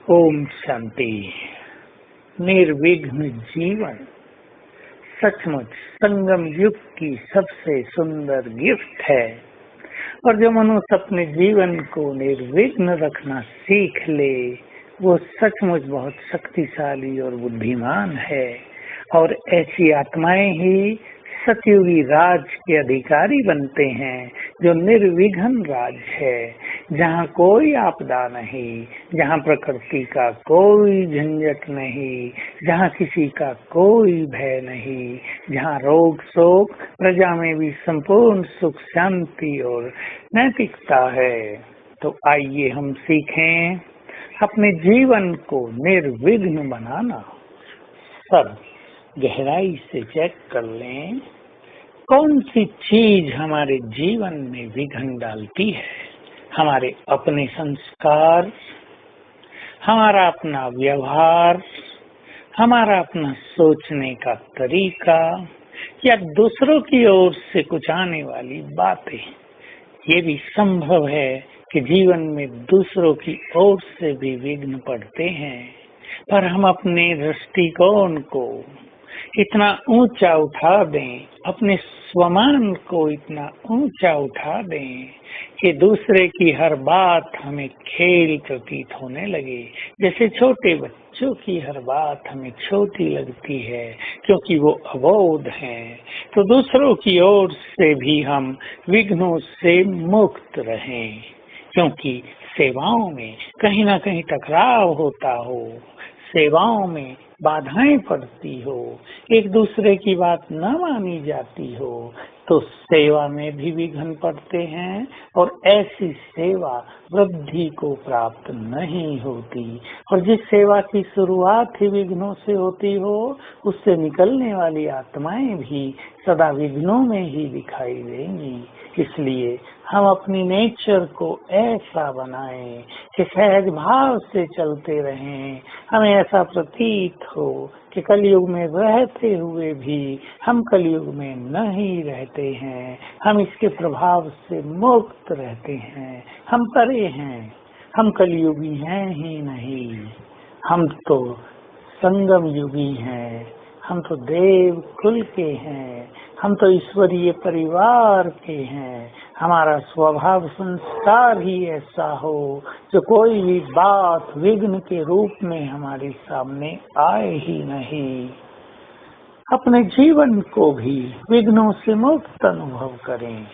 ओम शांति। निर्विघ्न जीवन सचमुच संगम युग की सबसे सुंदर गिफ्ट है। और जो मनुष्य अपने जीवन को निर्विघ्न रखना सीख ले, वो सचमुच बहुत शक्तिशाली और बुद्धिमान है। और ऐसी आत्माएं ही सतयुगी राज के अधिकारी बनते हैं, जो निर्विघ्न राज है, जहाँ कोई आपदा नहीं, जहाँ प्रकृति का कोई झंझट नहीं, जहाँ किसी का कोई भय नहीं, जहाँ रोग शोक, प्रजा में भी संपूर्ण सुख शांति और नैतिकता है। तो आइए हम सीखें अपने जीवन को निर्विघ्न बनाना। सब गहराई से चेक कर लें, कौन सी चीज हमारे जीवन में विघ्न डालती है। हमारे अपने संस्कार, हमारा अपना व्यवहार, हमारा अपना सोचने का तरीका, या दूसरों की ओर से कुछ आने वाली बातें। ये भी संभव है कि जीवन में दूसरों की ओर से भी विघ्न पड़ते हैं, पर हम अपने दृष्टिकोण को इतना ऊंचा उठा दें, अपने स्वमान को इतना ऊंचा उठा दें कि दूसरे की हर बात हमें खेल प्रतीत होने लगे। जैसे छोटे बच्चों की हर बात हमें छोटी लगती है, क्योंकि वो अबोध हैं। तो दूसरों की ओर से भी हम विघ्नों से मुक्त रहें, क्योंकि सेवाओं में कहीं ना कहीं टकराव होता हो, सेवाओं में बाधाएं पड़ती हो, एक दूसरे की बात न मानी जाती हो, तो सेवा में भी विघ्न पड़ते हैं। और ऐसी सेवा वृद्धि को प्राप्त नहीं होती। और जिस सेवा की शुरुआत ही विघ्नों से होती हो, उससे निकलने वाली आत्माएं भी सदा विघ्नों में ही दिखाई देंगी। इसलिए हम अपनी नेचर को ऐसा बनाएं कि सहज भाव से चलते रहें। हमें ऐसा प्रतीत हो कि कलयुग में रहते हुए भी हम कलयुग में नहीं रहते हैं, हम इसके प्रभाव से मुक्त रहते हैं, हम परे हैं, हम कलयुगी हैं ही नहीं, हम तो संगम युगी हैं, हम तो देव कुल के हैं, हम तो ईश्वरीय परिवार के हैं। हमारा स्वभाव संस्कार ही ऐसा हो जो कोई भी बात विघ्न के रूप में हमारे सामने आए ही नहीं। अपने जीवन को भी विघ्नों से मुक्त अनुभव करें।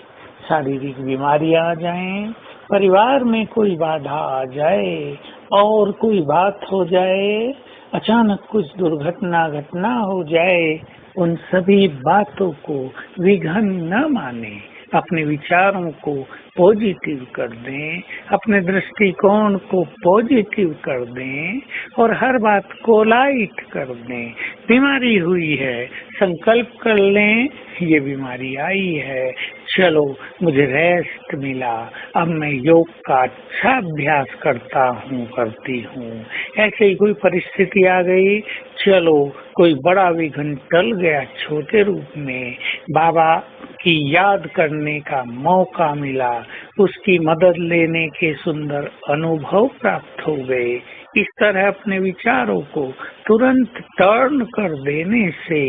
शारीरिक बीमारियां आ जाएं, परिवार में कोई बाधा आ जाए और कोई बात हो जाए, अचानक कुछ दुर्घटना घटना हो जाए, उन सभी बातों को विघ्न न माने। अपने विचारों को पॉजिटिव कर दें, अपने दृष्टिकोण को पॉजिटिव कर दें और हर बात को लाइट कर दें। बीमारी हुई है, संकल्प कर लें, ये बीमारी आई है, चलो मुझे रेस्ट मिला, अब मैं योग का अच्छा अभ्यास करती हूँ। ऐसे ही कोई परिस्थिति आ गई, चलो कोई बड़ा विघ्न टल गया छोटे रूप में, बाबा की याद करने का मौका मिला, उसकी मदद लेने के सुंदर अनुभव प्राप्त हो गए। इस तरह अपने विचारों को तुरंत टर्न कर देने से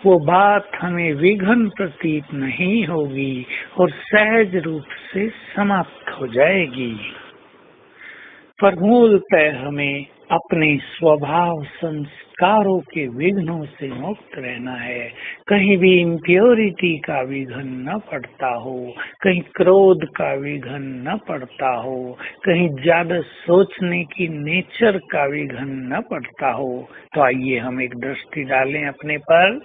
वो बात हमें विघ्न प्रतीत नहीं होगी और सहज रूप से समाप्त हो जाएगी। पर मूलतः हमें अपने स्वभाव संस्कारों के विघ्नों से मुक्त रहना है। कहीं भी इम्प्योरिटी का विघ्न न पड़ता हो, कहीं क्रोध का विघ्न न पड़ता हो, कहीं ज्यादा सोचने की नेचर का विघ्न न पड़ता हो। तो आइए हम एक दृष्टि डालें अपने पर।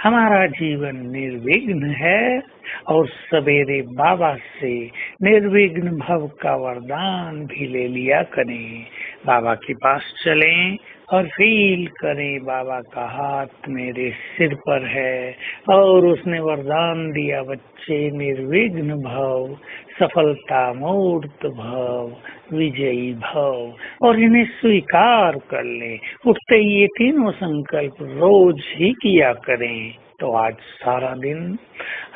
हमारा जीवन निर्विघ्न है और सवेरे बाबा से निर्विघ्न भव का वरदान भी ले लिया करें। बाबा के पास चलें और फील करें बाबा का हाथ मेरे सिर पर है और उसने वरदान दिया, बच्चे निर्विघ्न भव, सफलता मूर्त भव, विजयी भव। और इन्हें स्वीकार कर लें। उठते ही ये तीनों संकल्प रोज ही किया करें। तो आज सारा दिन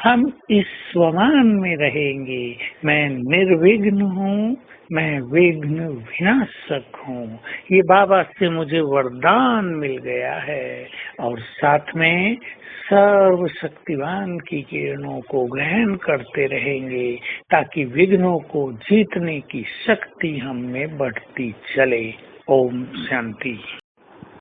हम इस स्वमान में रहेंगे, मैं निर्विघ्न हूँ, मैं विघ्न विनाशक हूँ। ये बाबा से मुझे वरदान मिल गया है। और साथ में सर्व शक्तिवान की किरणों को ग्रहण करते रहेंगे ताकि विघ्नों को जीतने की शक्ति हम में बढ़ती चले। ओम शांति।